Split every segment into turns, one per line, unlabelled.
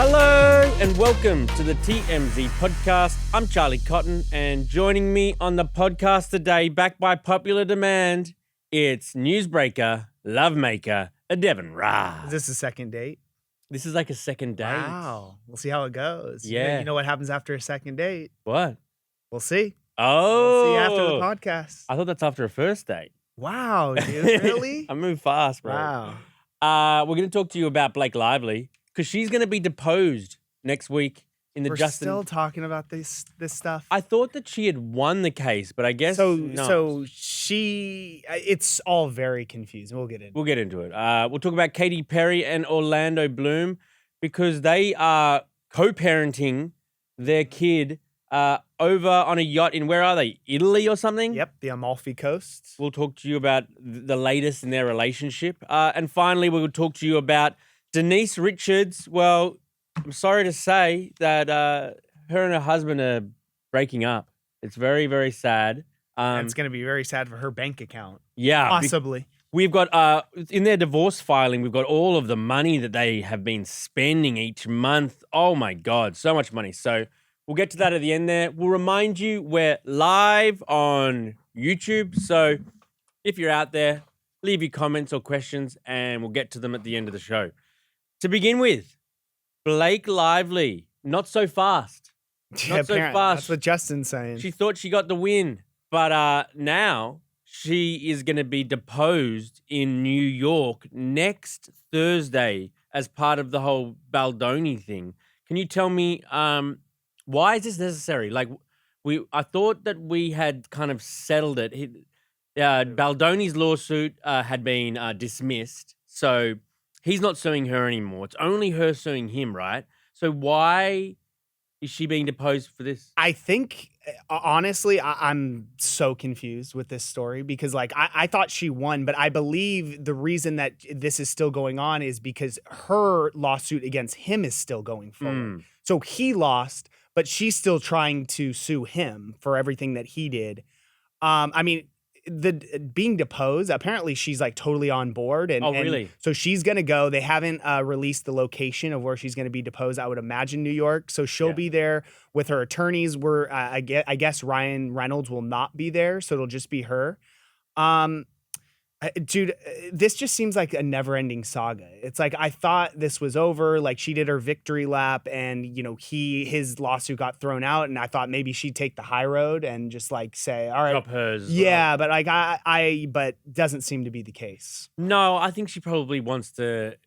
Hello and welcome to the TMZ podcast. I'm Charlie Cotton, and joining me on the podcast today, backed by popular demand, it's newsbreaker, lovemaker, Deven Rall.
Is this a second date?
This is like a second date.
Wow. We'll see how it goes.
Yeah.
You know what happens after a second date?
What?
We'll see.
Oh.
We'll see after the podcast.
I thought that's after a first date.
Wow, dude. Really?
I move fast, bro.
Wow.
We're going to talk to you about Blake Lively because she's going to be deposed next week in the
We're
Justin.
still talking about this stuff.
I thought that she had won the case, but I guess not.
So it's all very confusing. We'll get into it.
We'll get into it. We'll talk about Katy Perry and Orlando Bloom because they are co-parenting their kid over on a yacht in, where are they? Italy or something?
Yep, the Amalfi Coast.
We'll talk to you about the latest in their relationship. And finally, we'll talk to you about Denise Richards. Well, I'm sorry to say that her and her husband are breaking up. It's very, very sad.
And it's going to be very sad for her bank account.
Yeah.
Possibly.
We've got, in their divorce filing, we've got all of the money that they have been spending each month. Oh my God, so much money. So we'll get to that at the end there. We'll remind you we're live on YouTube. So if you're out there, leave your comments or questions and we'll get to them at the end of the show. To begin with, Blake Lively, not so fast. Not so fast.
That's what Justin's saying.
She thought she got the win, but now she is going to be deposed in New York next Thursday as part of the whole Baldoni thing. Can you tell me why is this necessary? Like, I thought that we had kind of settled it. Baldoni's lawsuit had been dismissed, so he's not suing her anymore. It's only her suing him, right? So why is she being deposed for this?
I think, honestly, I'm so confused with this story because, like, I thought she won, but I believe the reason that this is still going on is because her lawsuit against him is still going forward. So he lost, but she's still trying to sue him for everything that he did. I mean, being deposed, apparently she's like totally on board. And,
really?
So she's going to go. They haven't released the location of where she's going to be deposed. I would imagine New York. So she'll be there with her attorneys. I guess Ryan Reynolds will not be there. So it'll just be her. Dude, this just seems like a never-ending saga. It's like, I thought this was over. Like, she did her victory lap and, you know, his lawsuit got thrown out. And I thought maybe she'd take the high road and just like say, all right.
Drop hers.
Yeah, but like but doesn't seem to be the case.
No, I think she probably wants to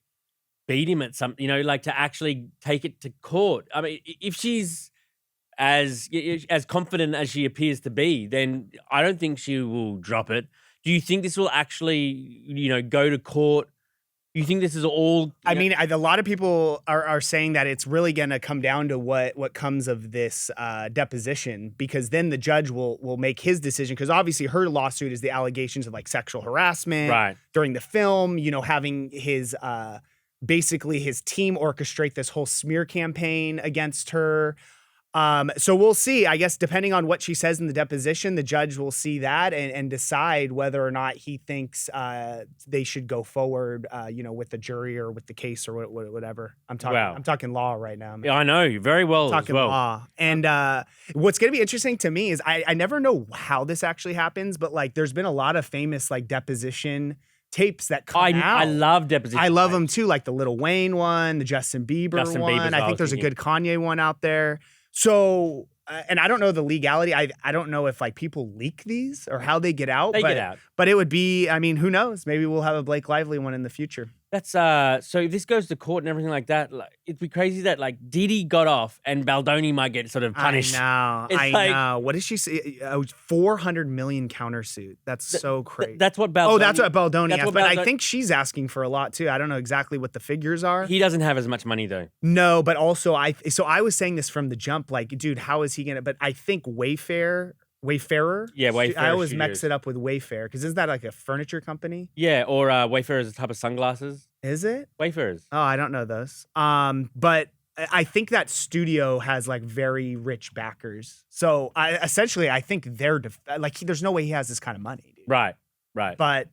beat him at something, you know, like to actually take it to court. I mean, if she's as confident as she appears to be, then I don't think she will drop it. Do you think this will actually, you know, go to court? You think this is all?
I mean, a lot of people are saying that it's really going to come down to what comes of this deposition, because then the judge will make his decision. Because obviously her lawsuit is the allegations of like sexual harassment during the film, you know, having his basically his team orchestrate this whole smear campaign against her. So we'll see. I guess depending on what she says in the deposition, the judge will see that and decide whether or not he thinks they should go forward, you know, with the jury or with the case or whatever. I'm talking law right now.
Yeah, I know very well.
Talking law. And what's going to be interesting to me is I never know how this actually happens, but like there's been a lot of famous like deposition tapes that come out.
I love deposition.
I love them too, like the Lil Wayne one, the Justin Bieber one. I think there's a good Kanye one out there. So, and I don't know the legality. I don't know if like people leak these or how they get out. But it would be, I mean, who knows? Maybe we'll have a Blake Lively one in the future.
That's so if this goes to court and everything like that, like it'd be crazy that like Diddy got off and Baldoni might get sort of punished.
I know. What did she say? 400 million countersuit. That's so crazy.
That's what Baldoni.
Oh, that's what Baldoni asked. But I think she's asking for a lot too. I don't know exactly what the figures are.
He doesn't have as much money though.
No, but also I was saying this from the jump, like, dude, how is he gonna? But I think Wayfarer.
Yeah, Wayfarer.
I always mix it up with Wayfair because isn't that like a furniture company?
Yeah, or Wayfarer is a type of sunglasses.
Is it?
Wayfarers.
Oh, I don't know those. But I think that studio has like very rich backers. So essentially, I think they're like there's no way he has this kind of money, dude.
Right.
But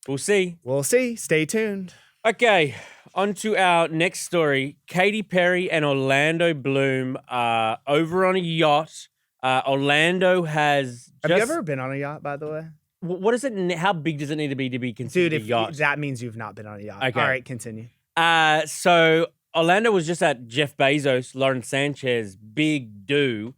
we'll see.
We'll see. Stay tuned.
Okay, On to our next story. Katy Perry and Orlando Bloom are over on a yacht. Orlando has
Have you ever been on a yacht, by the way?
What is it? How big does it need to be considered
Dude,
a yacht?
that means you've not been on a yacht.
Okay.
All right, continue.
So Orlando was just at Jeff Bezos, Lauren Sanchez, big do.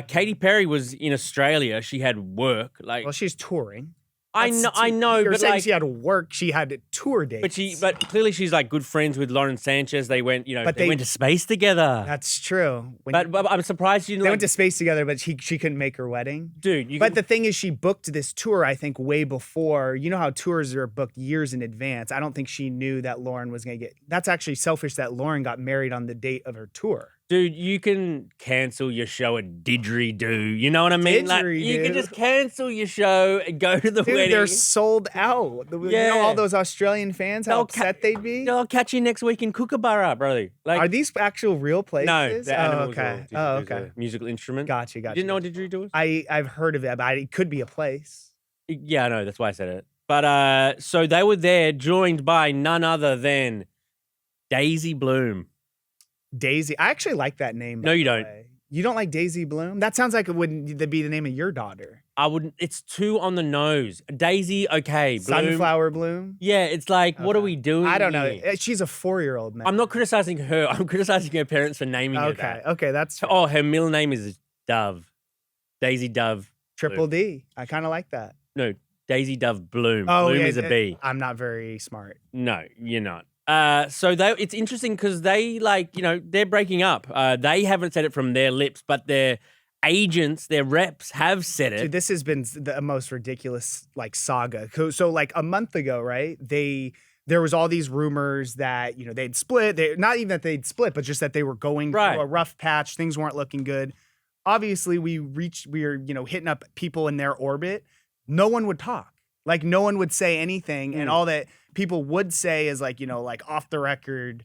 Katy Perry was in Australia. She had work.
Well, she's touring.
I know,
You're
but
saying
like
she had work. She had tour dates.
but clearly she's like good friends with Lauren Sanchez. They went, they went to space together.
That's true.
But I'm surprised you.
They went to space together, but she couldn't make her wedding.
Dude,
the thing is, she booked this tour, I think, way before. You know how tours are booked years in advance. I don't think she knew that Lauren was going to get. That's actually selfish that Lauren got married on the date of her tour.
Dude, you can cancel your show at didgeridoo. You know what I mean? Like, you can just cancel your show and go to the wedding.
They're sold out. You know all those Australian fans, how upset they'd be?
They'll catch you next week in Kookaburra, brother. Like,
are these actual real places?
No, the animals
okay.
are musical instrument.
Gotcha.
You didn't know what didgeridoo was?
I've heard of it, but it could be a place.
Yeah, I know. That's why I said it. But so they were there, joined by none other than Daisy Bloom.
Daisy. I actually like that name.
No, you don't.
You don't like Daisy Bloom? That sounds like it wouldn't be the name of your daughter.
I wouldn't. It's too on the nose. Daisy, okay. Bloom.
Sunflower Bloom?
Yeah, it's like, what are we doing?
I don't know.
here?
She's a 4-year-old, man.
I'm not criticizing her. I'm criticizing her parents for naming her that.
Okay, that's fair.
Oh, her middle name is Dove. Daisy Dove.
Triple D. I kind of like that.
No, Daisy Dove Bloom.
Oh,
Bloom
yeah,
is a B.
I'm not very smart.
No, you're not. So it's interesting because they they're breaking up. They haven't said it from their lips, but their agents, their reps have said it.
Dude, this has been the most ridiculous saga. So like a month ago, right? There was all these rumors that they'd split. Not even that they'd split, but just that they were going through a rough patch. Things weren't looking good. Obviously, we were hitting up people in their orbit. No one would talk. Like no one would say anything, and all that people would say is like off the record,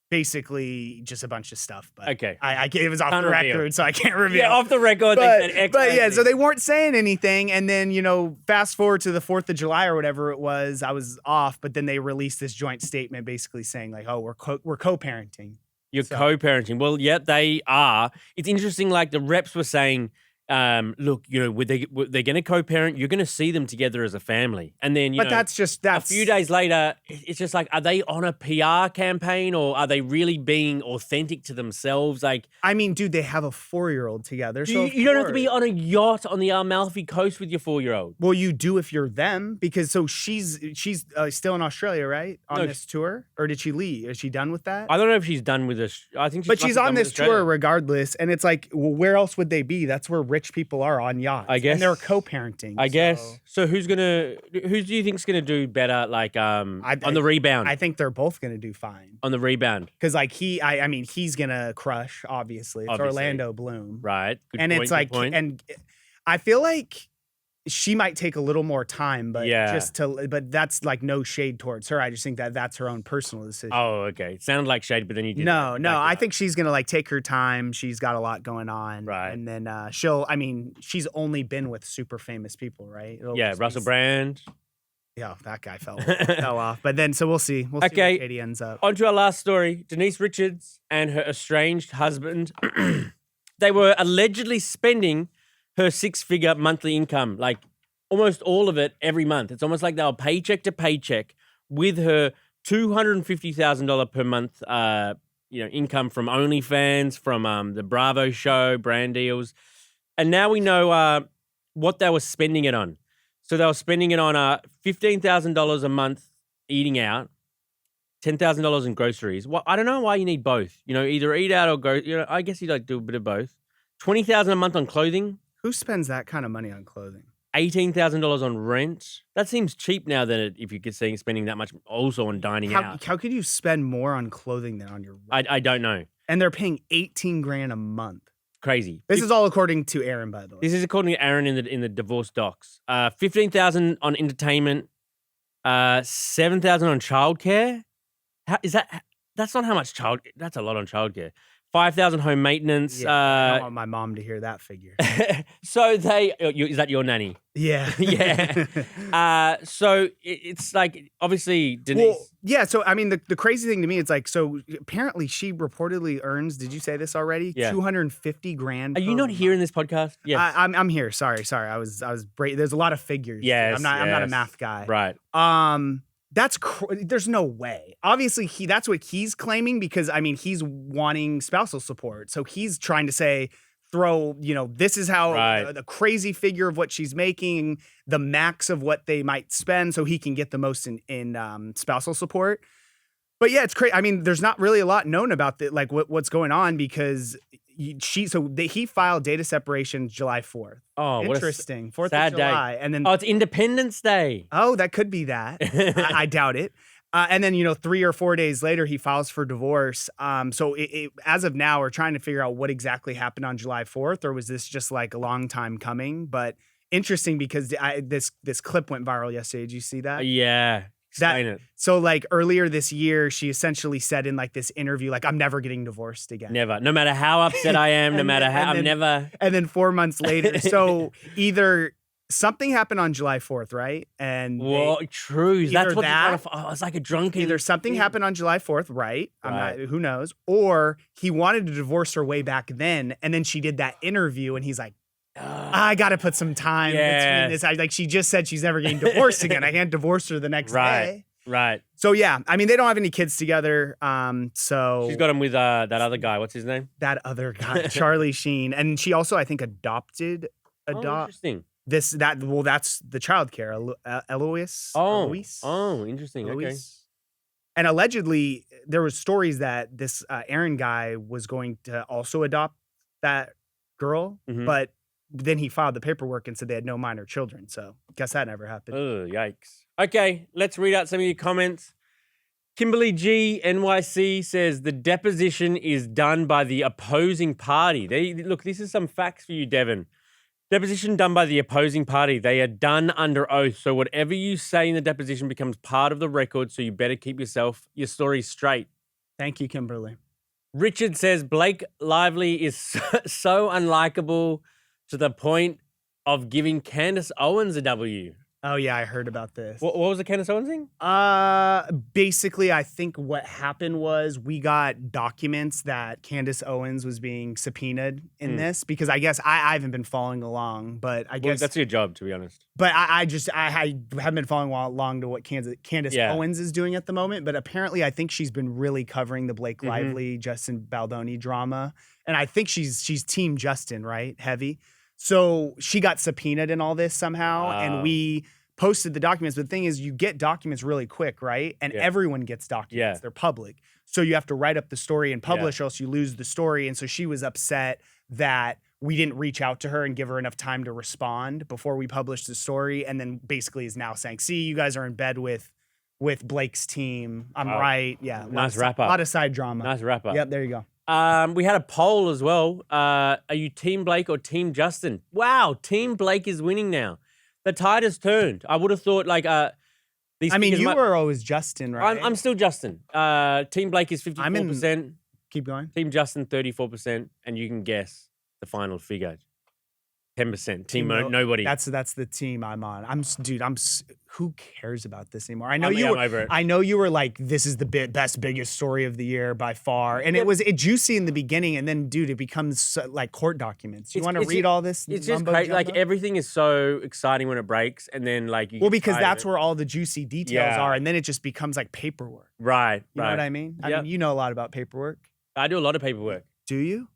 basically just a bunch of stuff. But
okay,
it was off the record, so I can't reveal.
Yeah, off the record.
But yeah, so they weren't saying anything, and then fast forward to the 4th of July or whatever it was, I was off, but then they released this joint statement basically saying like, oh, we're co-parenting.
You're co-parenting. Well, yeah, they are. It's interesting. Like the reps were saying. Look, they're going to co-parent. You're going to see them together as a family, and then that's a few days later. It's just like, are they on a PR campaign or are they really being authentic to themselves? Like,
I mean, dude, they have a 4-year-old together. So
you don't have to be on a yacht on the Amalfi Coast with your 4-year-old.
Well, you do if you're them, because she's still in Australia, right? On this tour, or did she leave? Is she done with that?
I don't know if she's done with this. I think,
but she's on this tour regardless, and it's like, well, where else would they be? That's where rich people are, on yachts.
I guess.
And they're co-parenting.
I guess. So who do you think's gonna do better, like on the rebound?
I think they're both gonna do fine.
On the rebound.
Because like I mean he's gonna crush, obviously. It's Orlando Bloom.
Right.
Good and point, it's like and I feel like she might take a little more time, but but that's like no shade towards her. I just think that that's her own personal decision.
Oh, okay. It sounded like shade, but then you did.
No. I think she's gonna take her time. She's got a lot going on,
right?
And then she's only been with super famous people, right?
Russell Brand.
Yeah, that guy fell off. But then, so we'll see. We'll see where Katy ends up.
On to our last story. Denise Richards and her estranged husband. They were allegedly spending her 6-figure monthly income, like almost all of it every month. It's almost like they were paycheck to paycheck with her $250,000 per month, income from OnlyFans, from the Bravo show, brand deals. And now we know what they were spending it on. So they were spending it on $15,000 a month eating out, $10,000 in groceries. Well, I don't know why you need both. Either eat out or go. I guess you do a bit of both. $20,000 a month on clothing.
Who spends that kind of money on clothing?
$18,000 on rent. That seems cheap now than if you could see spending that much also on dining out.
How could you spend more on clothing than on your rent?
I don't know.
And they're paying $18,000 a month.
Crazy.
This is all according to Aaron, by the way.
This is according to Aaron in the divorce docs. $15,000 on entertainment. $7,000 on childcare. That's not how much that's a lot on childcare. $5,000 home maintenance.
Yeah, I don't want my mom to hear that figure.
So is that your nanny?
Yeah.
Yeah. So it's like, obviously, Denise.
Well, yeah. So, I mean, the crazy thing to me, it's like, so apparently she reportedly earns, did you say this already?
Yeah.
$250,000.
Are you not here in this podcast?
Yes. I'm here. Sorry. I was there's a lot of figures.
Yes.
I'm not a math guy.
Right.
There's no way. Obviously, that's what he's claiming because, I mean, he's wanting spousal support. So he's trying to say, this is how the crazy figure of what she's making, the max of what they might spend so he can get the most in spousal support. But yeah, it's crazy. I mean, there's not really a lot known about like what's going on because he filed data separation July 4th.
Oh,
interesting. 4th
of
July.
Day.
And then
it's Independence Day.
Oh, that could be that. I doubt it. And then, 3 or 4 days later, he files for divorce. So as of now, we're trying to figure out what exactly happened on July 4th, or was this just like a long time coming? But interesting because this clip went viral yesterday. Did you see that?
Yeah. Explain it.
So like earlier this year, she essentially said in like this interview, like, I'm never getting divorced again.
Never. No matter how upset I am, I'm never.
And then 4 months later. So either something happened on July 4th, right? And
true. That's what it's like a drunken.
Either something happened on July 4th, right? Who knows? Or he wanted to divorce her way back then, and then she did that interview, and he's like, I got to put some time between this. Like she just said she's never getting divorced again. I can't divorce her the next day.
Right.
So yeah, I mean, they don't have any kids together. So
she's got him with that other guy. What's his name?
That other guy, Charlie Sheen, and she also, I think, adopted.
Interesting.
That's the childcare, Eloise.
Oh, interesting. Eloise. Okay.
And allegedly, there was stories that this Aaron guy was going to also adopt that girl, but then he filed the paperwork and said they had no minor children. So guess that never happened.
Oh, yikes. Okay, let's read out some of your comments. Kimberly G NYC says the deposition is done by the opposing party. Look, this is some facts for you, Deven. Deposition done by the opposing party. They are done under oath. So whatever you say in the deposition becomes part of the record. So you better keep your story straight.
Thank you, Kimberly.
Richard says Blake Lively is so unlikable to the point of giving Candace Owens a W.
Oh, yeah, I heard about this.
What was the Candace Owens thing?
Basically, I think what happened was we got documents that Candace Owens was being subpoenaed in this because I guess I haven't been following along, but I guess
that's your job, to be honest.
But I haven't been following along to what Candace Owens is doing at the moment. But apparently, I think she's been really covering the Blake Lively, Justin Baldoni drama, and I think she's Team Justin, right? Heavy. So she got subpoenaed in all this somehow, and we posted the documents. But the thing is, you get documents really quick, right? And everyone gets documents. They're public. So you have to write up the story and publish, or else you lose the story. And so she was upset that we didn't reach out to her and give her enough time to respond before we published the story. And then basically is now saying, see, you guys are in bed with Blake's team. I'm right. Yeah.
Nice wrap up.
A lot of side drama.
Nice wrap up.
Yep, there you go.
We had a poll as well. Are you Team Blake or Team Justin? Wow, Team Blake is winning now. The tide has turned. I would have thought
you were always Justin, right?
I'm still Justin. Team Blake is 54%.
Keep going.
Team Justin 34%, and you can guess the final figure. 10%. Team nobody.
That's the team I'm on. Who cares about this anymore? I'm over it. I know you were like, this is the biggest story of the year by far. And it was juicy in the beginning. And then, dude, it becomes like court documents. You want to read all this?
It's just crazy. Like everything is so exciting when it breaks. And then like,
because that's where all the juicy details are. And then it just becomes like paperwork.
Right.
You know what I mean? I mean, you know a lot about paperwork.
I do a lot of paperwork.
Do you?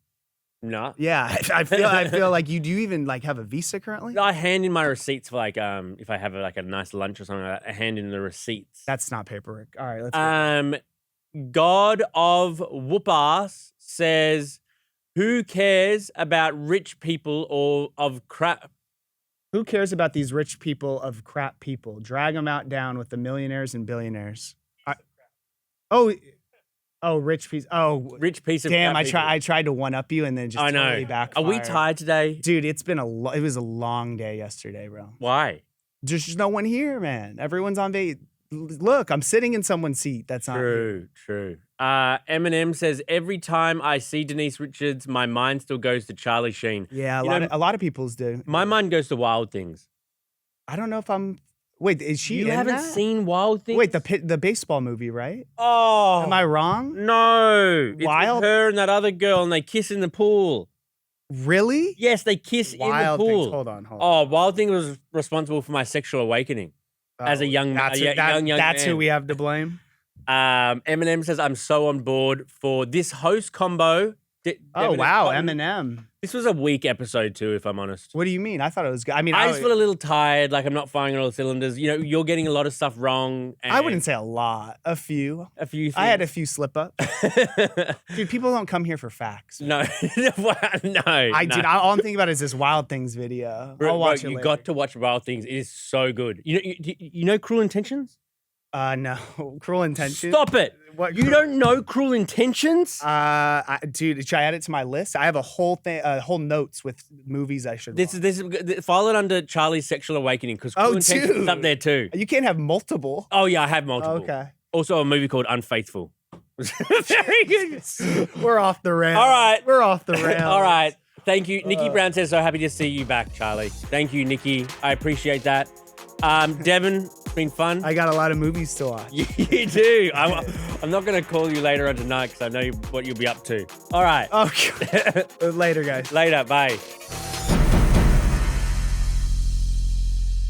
No.
Yeah, I feel like you do. You even like have a visa currently?
I hand in my receipts for like if I have like a nice lunch or something like that, I hand in the receipts.
That's not paperwork. All right, let's
God of Whoop Ass says, who cares about rich people or of crap?
Who cares about these rich people of crap people? Drag them out down with the millionaires and billionaires. Rich piece of
damn,
I tried to one up you and then just totally backfired.
Are we tired today?
Dude, it was a long day yesterday, bro.
Why?
There's just no one here, man. Everyone's on vacation. Look, I'm sitting in someone's seat. That's not
true. Eminem says, every time I see Denise Richards, my mind still goes to Charlie Sheen.
Yeah,
You know,
a lot of people's do.
My mind goes to Wild Things.
I don't know if I'm. Wait, is she?
You
in
haven't
that?
seen Wild Things?
Wait, the baseball movie, right?
Oh.
Am I wrong?
No. It's
Wild-
with her and that other girl, and they kiss in the pool.
Really?
Yes, they kiss
Wild
in the pool.
Things. Hold on.
Oh, Wild Thing was responsible for my sexual awakening as a young
That's
young
That's
man.
who we have to blame.
Eminem says, I'm so on board for this host combo.
Oh wow, Eminem.
This was a weak episode too, if I'm honest.
What do you mean? I thought it was good. I mean,
I just feel a little tired, like I'm not firing on all cylinders. You know, you're getting a lot of stuff wrong. And
I wouldn't say a lot. A few.
a few things.
I had a few slip ups. Dude, people don't come here for facts.
No, no.
Dude, all I'm thinking about is this Wild Things video.
Bro,
I'll watch it
you
later.
got to watch Rall Things. It is so good. You know Cruel Intentions?
No. Cruel Intentions.
Stop it.
What?
You don't know Cruel Intentions?
Dude, should I add it to my list? I have a whole thing, whole notes with movies I should.
This is file it under Charlie's Sexual Awakening because Cruel
Oh,
Intentions is up
dude.
there too.
You can't have multiple.
Oh yeah, I have multiple.
Okay.
Also a movie called Unfaithful. Very good.
We're off the rails.
All right.
We're off the rails.
All right. Thank you. Nikki Brown says, so happy to see you back, Charlie. Thank you, Nikki. I appreciate that. Deven, it's been fun.
I got a lot of movies to watch.
You do. I'm not going to call you later on tonight because I know what you'll be up to. All right.
Okay. Later, guys.
Later. Bye.